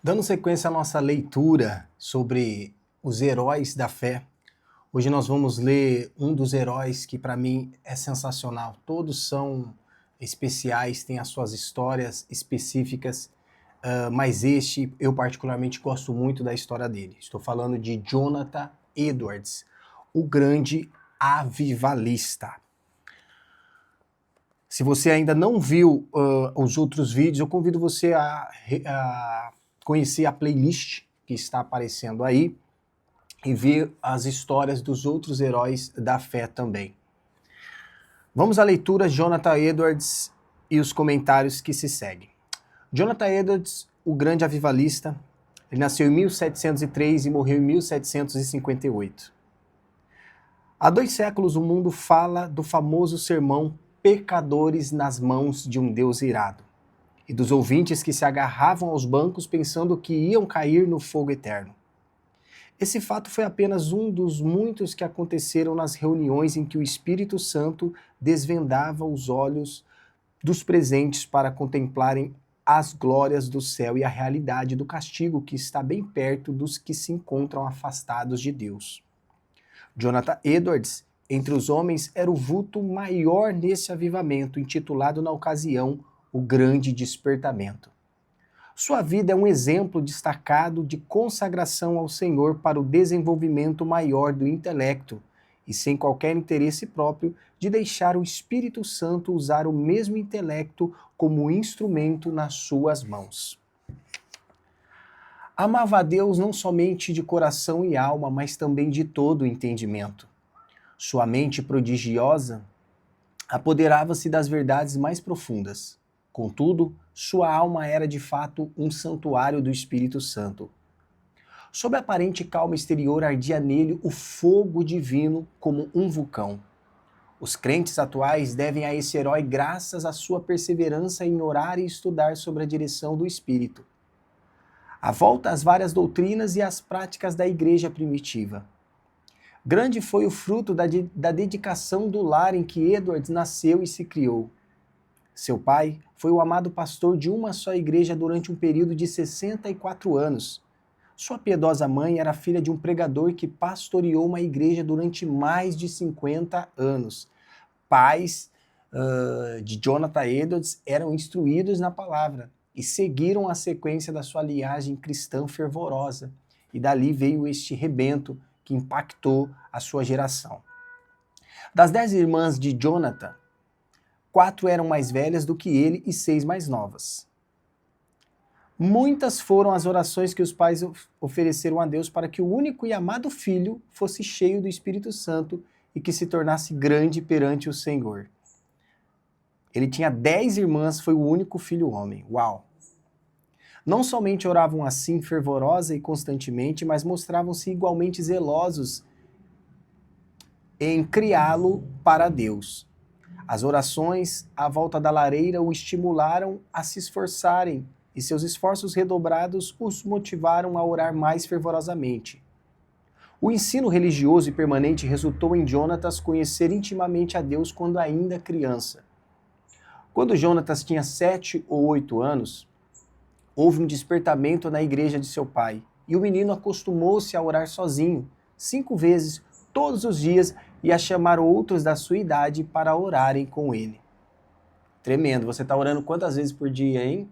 Dando sequência à nossa leitura sobre os heróis da fé, hoje nós vamos ler um dos heróis que para mim é sensacional. Todos são especiais, têm as suas histórias específicas, mas este eu particularmente gosto muito da história dele. Estou falando de Jonathan Edwards, o grande avivalista. Se você ainda não viu os outros vídeos, eu convido você a conhecer a playlist que está aparecendo aí e ver as histórias dos outros heróis da fé também. Vamos à leitura, Jonathan Edwards e os comentários que se seguem. Jonathan Edwards, o grande avivalista, ele nasceu em 1703 e morreu em 1758. Há 2 séculos o mundo fala do famoso sermão Pecadores nas mãos de um Deus irado, e dos ouvintes que se agarravam aos bancos pensando que iam cair no fogo eterno. Esse fato foi apenas um dos muitos que aconteceram nas reuniões em que o Espírito Santo desvendava os olhos dos presentes para contemplarem as glórias do céu e a realidade do castigo que está bem perto dos que se encontram afastados de Deus. Jonathan Edwards, entre os homens, era o vulto maior nesse avivamento, intitulado na ocasião O Grande Despertamento. Sua vida é um exemplo destacado de consagração ao Senhor para o desenvolvimento maior do intelecto e sem qualquer interesse próprio de deixar o Espírito Santo usar o mesmo intelecto como instrumento nas suas mãos. Amava a Deus não somente de coração e alma, mas também de todo o entendimento. Sua mente prodigiosa apoderava-se das verdades mais profundas. Contudo, sua alma era de fato um santuário do Espírito Santo. Sob a aparente calma exterior ardia nele o fogo divino como um vulcão. Os crentes atuais devem a esse herói graças à sua perseverança em orar e estudar sobre a direção do Espírito. A volta às várias doutrinas e às práticas da igreja primitiva. Grande foi o fruto da dedicação do lar em que Edwards nasceu e se criou. Seu pai foi o amado pastor de uma só igreja durante um período de 64 anos. Sua piedosa mãe era filha de um pregador que pastoreou uma igreja durante mais de 50 anos. Pais de Jonathan Edwards eram instruídos na palavra e seguiram a sequência da sua linhagem cristã fervorosa. E dali veio este rebento que impactou a sua geração. Das 10 irmãs de Jonathan, 4 eram mais velhas do que ele e 6 mais novas. Muitas foram as orações que os pais ofereceram a Deus para que o único e amado filho fosse cheio do Espírito Santo e que se tornasse grande perante o Senhor. Ele tinha 10 irmãs, foi o único filho homem. Uau! Não somente oravam assim fervorosa e constantemente, mas mostravam-se igualmente zelosos em criá-lo para Deus. As orações à volta da lareira o estimularam a se esforçarem, e seus esforços redobrados os motivaram a orar mais fervorosamente. O ensino religioso e permanente resultou em Jonatas conhecer intimamente a Deus quando ainda criança. Quando Jonatas tinha 7 ou 8 anos, houve um despertamento na igreja de seu pai, e o menino acostumou-se a orar sozinho, 5 vezes, todos os dias, e a chamar outros da sua idade para orarem com ele. Tremendo, você está orando quantas vezes por dia, hein?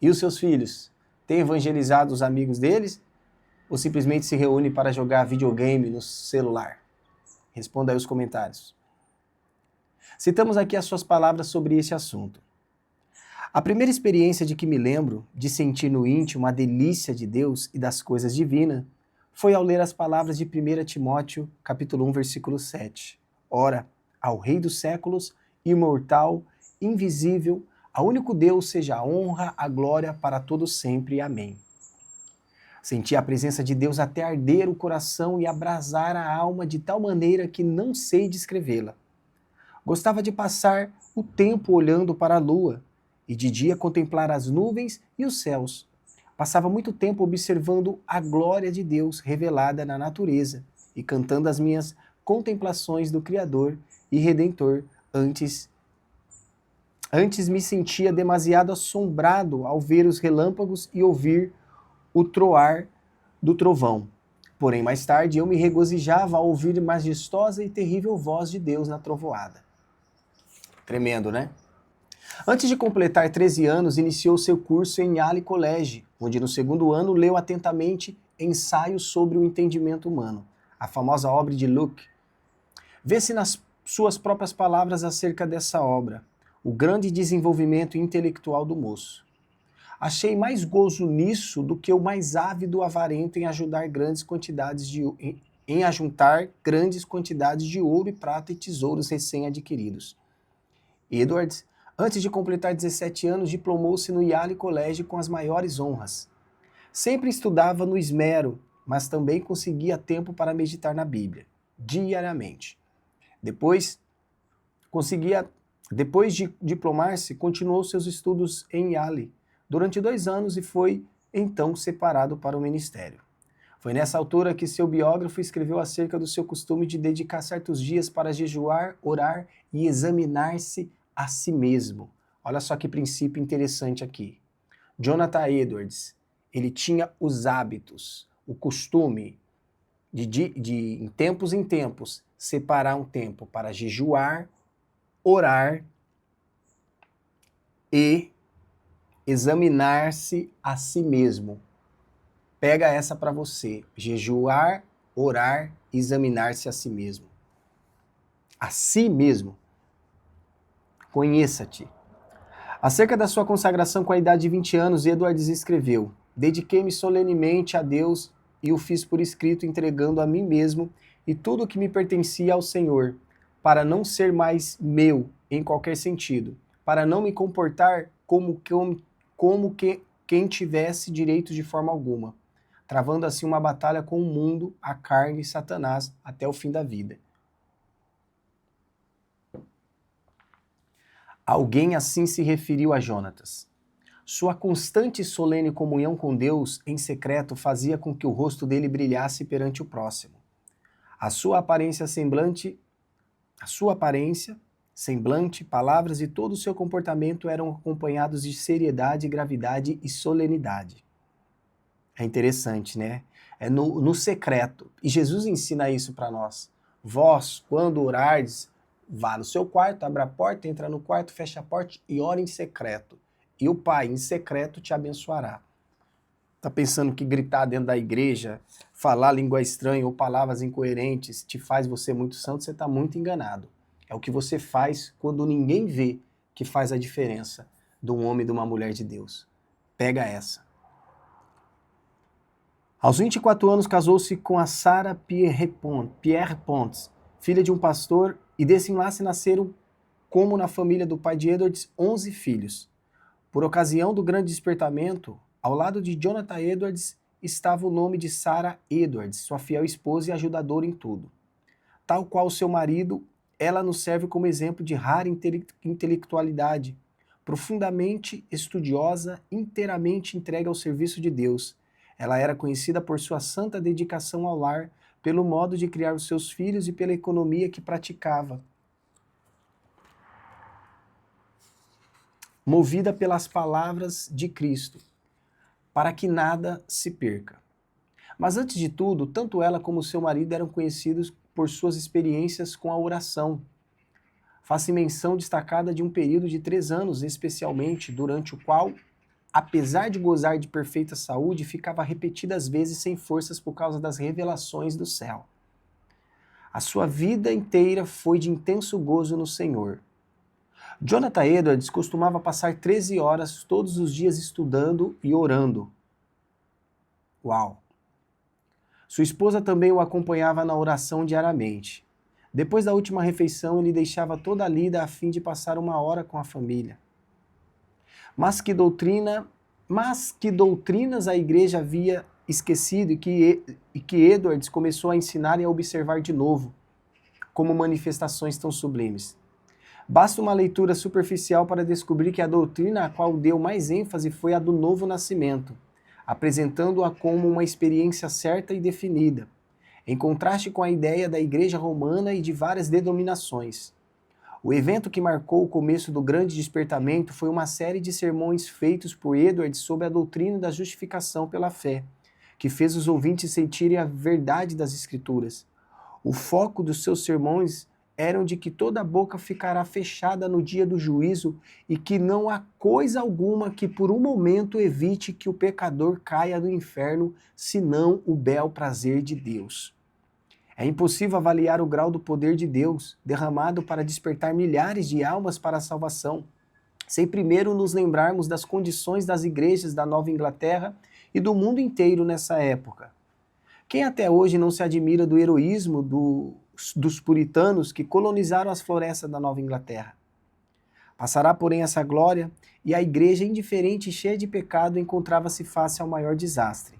E os seus filhos? Têm evangelizado os amigos deles? Ou simplesmente se reúne para jogar videogame no celular? Responda aí os comentários. Citamos aqui as suas palavras sobre esse assunto. A primeira experiência de que me lembro, de sentir no íntimo a delícia de Deus e das coisas divinas, foi ao ler as palavras de 1 Timóteo, capítulo 1, versículo 7. Ora, ao Rei dos séculos, imortal, invisível, ao único Deus seja a honra, a glória para todos sempre. Amém. Senti a presença de Deus até arder o coração e abrasar a alma de tal maneira que não sei descrevê-la. Gostava de passar o tempo olhando para a lua, e de dia contemplar as nuvens e os céus. Passava muito tempo observando a glória de Deus revelada na natureza e cantando as minhas contemplações do Criador e Redentor. Antes me sentia demasiado assombrado ao ver os relâmpagos e ouvir o troar do trovão. Porém, mais tarde, eu me regozijava ao ouvir majestosa e terrível voz de Deus na trovoada. Tremendo, né? Antes de completar 13 anos, iniciou seu curso em Yale College, onde no segundo ano leu atentamente Ensaio sobre o Entendimento Humano, a famosa obra de Locke. Vê-se nas suas próprias palavras acerca dessa obra, o grande desenvolvimento intelectual do moço. Achei mais gozo nisso do que o mais ávido avarento em ajuntar grandes quantidades de ouro e prata e tesouros recém-adquiridos. Edwards, antes de completar 17 anos, diplomou-se no Yale College com as maiores honras. Sempre estudava no esmero, mas também conseguia tempo para meditar na Bíblia, diariamente. Depois de diplomar-se, continuou seus estudos em Yale durante 2 anos e foi, então, separado para o ministério. Foi nessa altura que seu biógrafo escreveu acerca do seu costume de dedicar certos dias para jejuar, orar e examinar-se a si mesmo. Olha só que princípio interessante aqui. Jonathan Edwards, ele tinha os hábitos, o costume de em tempos, separar um tempo para jejuar, orar e examinar-se a si mesmo. Pega essa para você. Jejuar, orar, examinar-se a si mesmo. A si mesmo. Conheça-te. Acerca da sua consagração com a idade de 20 anos, Edwards escreveu: dediquei-me solenemente a Deus e o fiz por escrito, entregando a mim mesmo e tudo o que me pertencia ao Senhor, para não ser mais meu em qualquer sentido, para não me comportar como quem tivesse direito de forma alguma, travando assim uma batalha com o mundo, a carne e Satanás até o fim da vida. Alguém assim se referiu a Jonatas. Sua constante e solene comunhão com Deus em secreto fazia com que o rosto dele brilhasse perante o próximo. A sua aparência, semblante, palavras e todo o seu comportamento eram acompanhados de seriedade, gravidade e solenidade. É interessante, né? É no secreto. E Jesus ensina isso para nós. Vós, quando orardes, vá no seu quarto, abra a porta, entra no quarto, fecha a porta e ora em secreto. E o Pai, em secreto, te abençoará. Tá pensando que gritar dentro da igreja, falar língua estranha ou palavras incoerentes te faz você muito santo? Você está muito enganado. É o que você faz quando ninguém vê que faz a diferença de um homem e de uma mulher de Deus. Pega essa. Aos 24 anos casou-se com a Sarah Pierre Pontes, filha de um pastor, e desse enlace nasceram, como na família do pai de Edwards, 11 filhos. Por ocasião do grande despertamento, ao lado de Jonathan Edwards estava o nome de Sarah Edwards, sua fiel esposa e ajudadora em tudo. Tal qual seu marido, ela nos serve como exemplo de rara intelectualidade, profundamente estudiosa, inteiramente entregue ao serviço de Deus. Ela era conhecida por sua santa dedicação ao lar, pelo modo de criar os seus filhos e pela economia que praticava. Movida pelas palavras de Cristo, para que nada se perca. Mas antes de tudo, tanto ela como seu marido eram conhecidos por suas experiências com a oração. Faz-se menção destacada de um período de 3 anos, especialmente, durante o qual, apesar de gozar de perfeita saúde, ficava repetidas vezes sem forças por causa das revelações do céu. A sua vida inteira foi de intenso gozo no Senhor. Jonathan Edwards costumava passar 13 horas todos os dias estudando e orando. Uau! Sua esposa também o acompanhava na oração diariamente. Depois da última refeição, ele deixava toda a lida a fim de passar 1 hora com a família. Mas que doutrinas a igreja havia esquecido e que Edwards começou a ensinar e a observar de novo, como manifestações tão sublimes. Basta uma leitura superficial para descobrir que a doutrina a qual deu mais ênfase foi a do novo nascimento, apresentando-a como uma experiência certa e definida, em contraste com a ideia da Igreja Romana e de várias denominações. O evento que marcou o começo do grande despertamento foi uma série de sermões feitos por Edwards sobre a doutrina da justificação pela fé, que fez os ouvintes sentirem a verdade das Escrituras. O foco dos seus sermões eram de que toda boca ficará fechada no dia do juízo e que não há coisa alguma que por um momento evite que o pecador caia no inferno, senão o bel prazer de Deus. É impossível avaliar o grau do poder de Deus derramado para despertar milhares de almas para a salvação, sem primeiro nos lembrarmos das condições das igrejas da Nova Inglaterra e do mundo inteiro nessa época. Quem até hoje não se admira do heroísmo dos puritanos que colonizaram as florestas da Nova Inglaterra? Passará, porém, essa glória, e a igreja, indiferente e cheia de pecado, encontrava-se face ao maior desastre.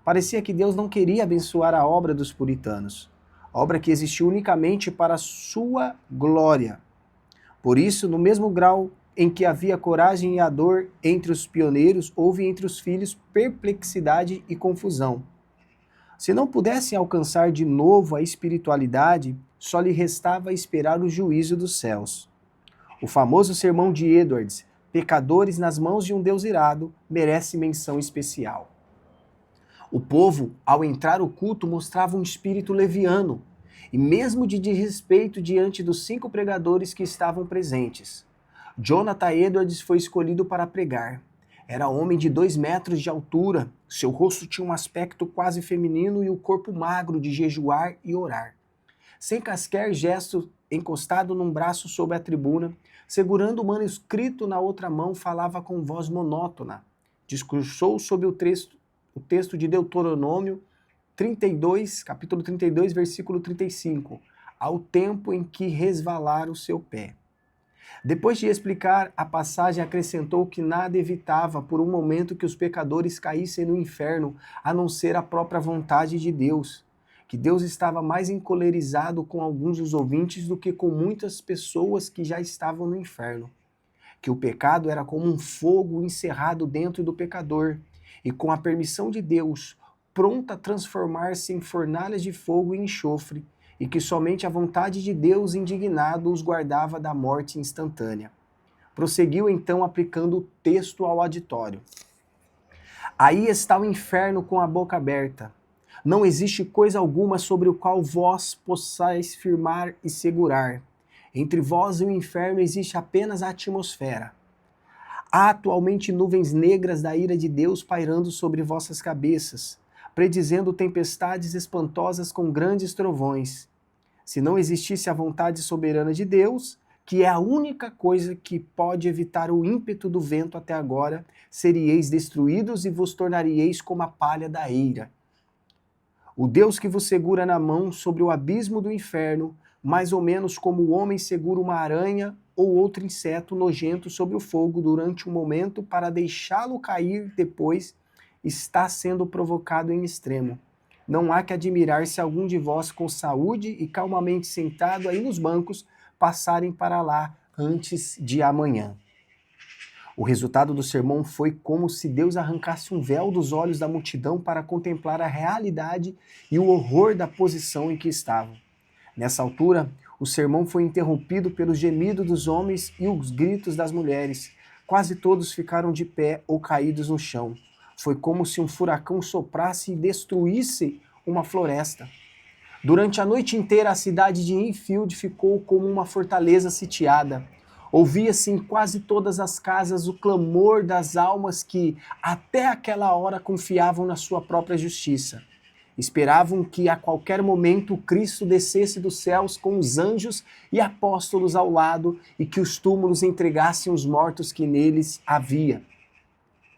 Parecia que Deus não queria abençoar a obra dos puritanos, obra que existiu unicamente para a sua glória. Por isso, no mesmo grau em que havia coragem e a dor entre os pioneiros, houve entre os filhos perplexidade e confusão. Se não pudessem alcançar de novo a espiritualidade, só lhe restava esperar o juízo dos céus. O famoso sermão de Edwards, Pecadores nas mãos de um Deus irado, merece menção especial. O povo, ao entrar o culto, mostrava um espírito leviano, e mesmo de desrespeito diante dos 5 pregadores que estavam presentes. Jonathan Edwards foi escolhido para pregar. Era homem de 2 metros de altura, seu rosto tinha um aspecto quase feminino e o corpo magro de jejuar e orar. Sem quaisquer gesto, encostado num braço sobre a tribuna, segurando o manuscrito na outra mão, falava com voz monótona. Discursou sobre o texto de Deuteronômio 32, capítulo 32, versículo 35, ao tempo em que resvalar o seu pé. Depois de explicar a passagem, acrescentou que nada evitava por um momento que os pecadores caíssem no inferno, a não ser a própria vontade de Deus, que Deus estava mais encolerizado com alguns dos ouvintes do que com muitas pessoas que já estavam no inferno, que o pecado era como um fogo encerrado dentro do pecador, e com a permissão de Deus, pronta a transformar-se em fornalhas de fogo e enxofre, e que somente a vontade de Deus indignado os guardava da morte instantânea. Prosseguiu então aplicando o texto ao auditório. Aí está o inferno com a boca aberta. Não existe coisa alguma sobre o qual vós possais firmar e segurar. Entre vós e o inferno existe apenas a atmosfera. Há atualmente nuvens negras da ira de Deus pairando sobre vossas cabeças, predizendo tempestades espantosas com grandes trovões. Se não existisse a vontade soberana de Deus, que é a única coisa que pode evitar o ímpeto do vento até agora, seríeis destruídos e vos tornaríeis como a palha da eira. O Deus que vos segura na mão sobre o abismo do inferno, mais ou menos como o homem segura uma aranha ou outro inseto nojento sobre o fogo durante um momento para deixá-lo cair depois, está sendo provocado em extremo. Não há que admirar se algum de vós com saúde e calmamente sentado aí nos bancos passarem para lá antes de amanhã. O resultado do sermão foi como se Deus arrancasse um véu dos olhos da multidão para contemplar a realidade e o horror da posição em que estavam. Nessa altura, o sermão foi interrompido pelos gemidos dos homens e os gritos das mulheres. Quase todos ficaram de pé ou caídos no chão. Foi como se um furacão soprasse e destruísse uma floresta. Durante a noite inteira, a cidade de Enfield ficou como uma fortaleza sitiada. Ouvia-se em quase todas as casas o clamor das almas que, até aquela hora, confiavam na sua própria justiça. Esperavam que a qualquer momento o Cristo descesse dos céus com os anjos e apóstolos ao lado e que os túmulos entregassem os mortos que neles havia.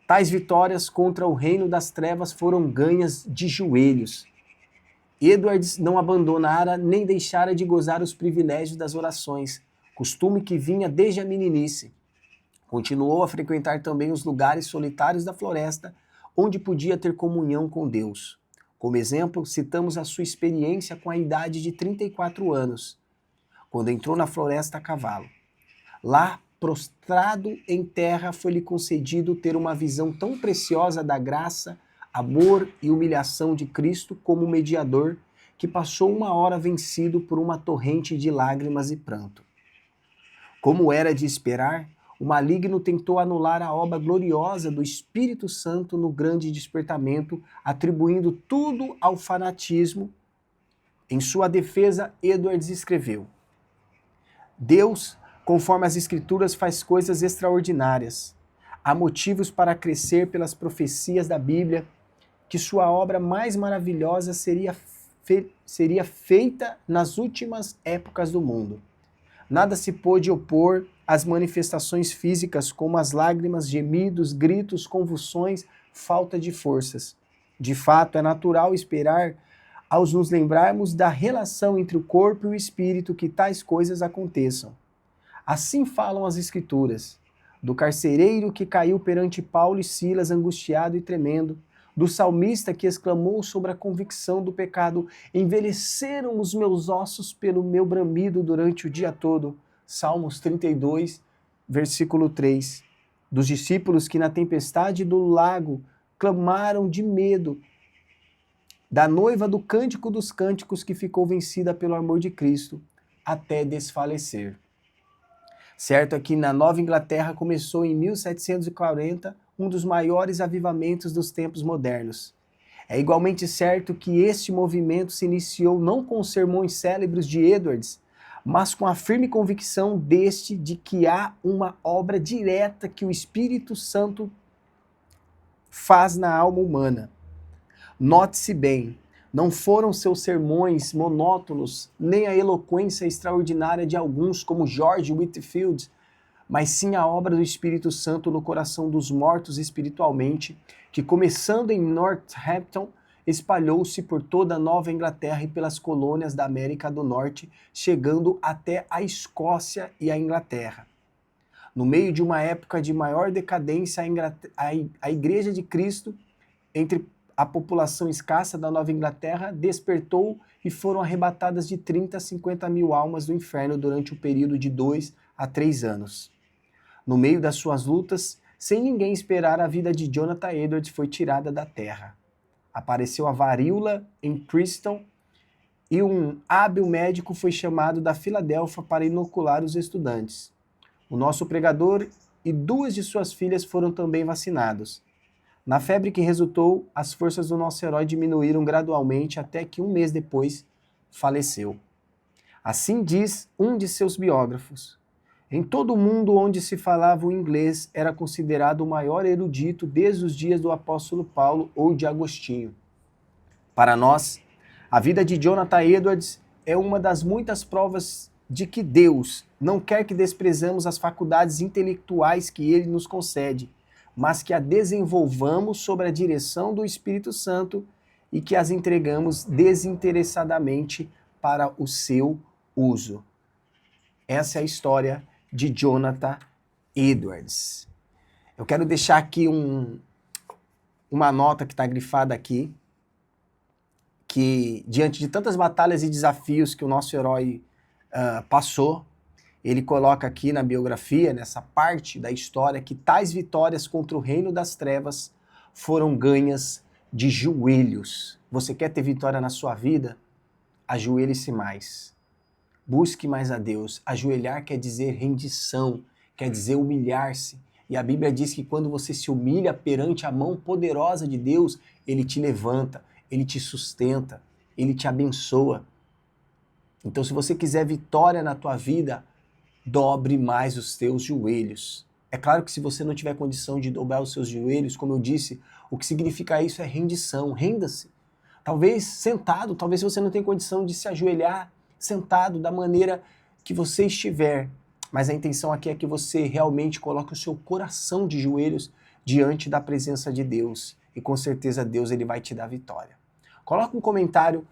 Tais vitórias contra o reino das trevas foram ganhas de joelhos. Edwards não abandonara nem deixara de gozar os privilégios das orações, costume que vinha desde a meninice. Continuou a frequentar também os lugares solitários da floresta, onde podia ter comunhão com Deus. Como exemplo, citamos a sua experiência com a idade de 34 anos, quando entrou na floresta a cavalo. Lá, prostrado em terra, foi-lhe concedido ter uma visão tão preciosa da graça, amor e humilhação de Cristo como mediador, que passou 1 hora vencido por uma torrente de lágrimas e pranto. Como era de esperar, o maligno tentou anular a obra gloriosa do Espírito Santo no grande despertamento, atribuindo tudo ao fanatismo. Em sua defesa, Edwards escreveu: Deus, conforme as Escrituras, faz coisas extraordinárias. Há motivos para crescer pelas profecias da Bíblia que sua obra mais maravilhosa seria feita nas últimas épocas do mundo. Nada se pôde opor às manifestações físicas como as lágrimas, gemidos, gritos, convulsões, falta de forças. De fato, é natural esperar, ao nos lembrarmos da relação entre o corpo e o espírito, que tais coisas aconteçam. Assim falam as Escrituras, do carcereiro que caiu perante Paulo e Silas, angustiado e tremendo, do salmista que exclamou sobre a convicção do pecado: envelheceram os meus ossos pelo meu bramido durante o dia todo. Salmos 32, versículo 3. Dos discípulos que na tempestade do lago clamaram de medo, da noiva do Cântico dos Cânticos que ficou vencida pelo amor de Cristo até desfalecer. Certo é que na Nova Inglaterra começou em 1740 um dos maiores avivamentos dos tempos modernos. É igualmente certo que este movimento se iniciou não com os sermões célebres de Edwards, mas com a firme convicção deste de que há uma obra direta que o Espírito Santo faz na alma humana. Note-se bem, não foram seus sermões monótonos, nem a eloquência extraordinária de alguns como George Whitefield, mas sim a obra do Espírito Santo no coração dos mortos espiritualmente, que começando em Northampton, espalhou-se por toda a Nova Inglaterra e pelas colônias da América do Norte, chegando até a Escócia e a Inglaterra. No meio de uma época de maior decadência, a Igreja de Cristo, entre a população escassa da Nova Inglaterra, despertou e foram arrebatadas de 30 a 50 mil almas do inferno durante o período de 2 a 3 anos. No meio das suas lutas, sem ninguém esperar, a vida de Jonathan Edwards foi tirada da terra. Apareceu a varíola em Preston e um hábil médico foi chamado da Filadélfia para inocular os estudantes. O nosso pregador e 2 de suas filhas foram também vacinados. Na febre que resultou, as forças do nosso herói diminuíram gradualmente até que um mês depois faleceu. Assim diz um de seus biógrafos: em todo o mundo onde se falava o inglês, era considerado o maior erudito desde os dias do apóstolo Paulo ou de Agostinho. Para nós, a vida de Jonathan Edwards é uma das muitas provas de que Deus não quer que desprezamos as faculdades intelectuais que Ele nos concede, mas que a desenvolvamos sob a direção do Espírito Santo e que as entregamos desinteressadamente para o seu uso. Essa é a história de Jonathan Edwards. Eu quero deixar aqui uma nota que está grifada aqui, que diante de tantas batalhas e desafios que o nosso herói passou, ele coloca aqui na biografia, nessa parte da história, que tais vitórias contra o reino das trevas foram ganhas de joelhos. Você quer ter vitória na sua vida? Ajoelhe-se mais. Busque mais a Deus. Ajoelhar quer dizer rendição, quer dizer humilhar-se. E a Bíblia diz que quando você se humilha perante a mão poderosa de Deus, Ele te levanta, Ele te sustenta, Ele te abençoa. Então, se você quiser vitória na tua vida, dobre mais os teus joelhos. É claro que se você não tiver condição de dobrar os seus joelhos, como eu disse, o que significa isso é rendição. Renda-se. Talvez sentado, talvez você não tenha condição de se ajoelhar sentado da maneira que você estiver, mas a intenção aqui é que você realmente coloque o seu coração de joelhos diante da presença de Deus, e com certeza Deus ele vai te dar vitória. Coloque um comentário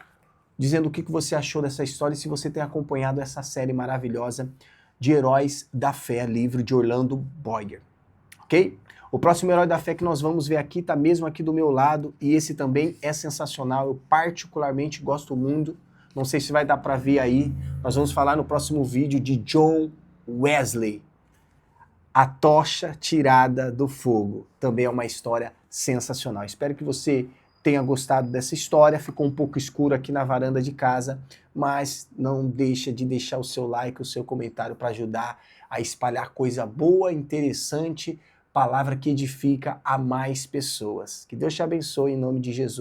dizendo o que você achou dessa história e se você tem acompanhado essa série maravilhosa de Heróis da Fé, livro de Orlando Boyer, ok? O próximo Herói da Fé que nós vamos ver aqui está mesmo aqui do meu lado, e esse também é sensacional, eu particularmente gosto muito. Não sei se vai dar para ver aí. Nós vamos falar no próximo vídeo de John Wesley. A tocha tirada do fogo. Também é uma história sensacional. Espero que você tenha gostado dessa história. Ficou um pouco escuro aqui na varanda de casa, mas não deixa de deixar o seu like, o seu comentário para ajudar a espalhar coisa boa, interessante, palavra que edifica a mais pessoas. Que Deus te abençoe em nome de Jesus.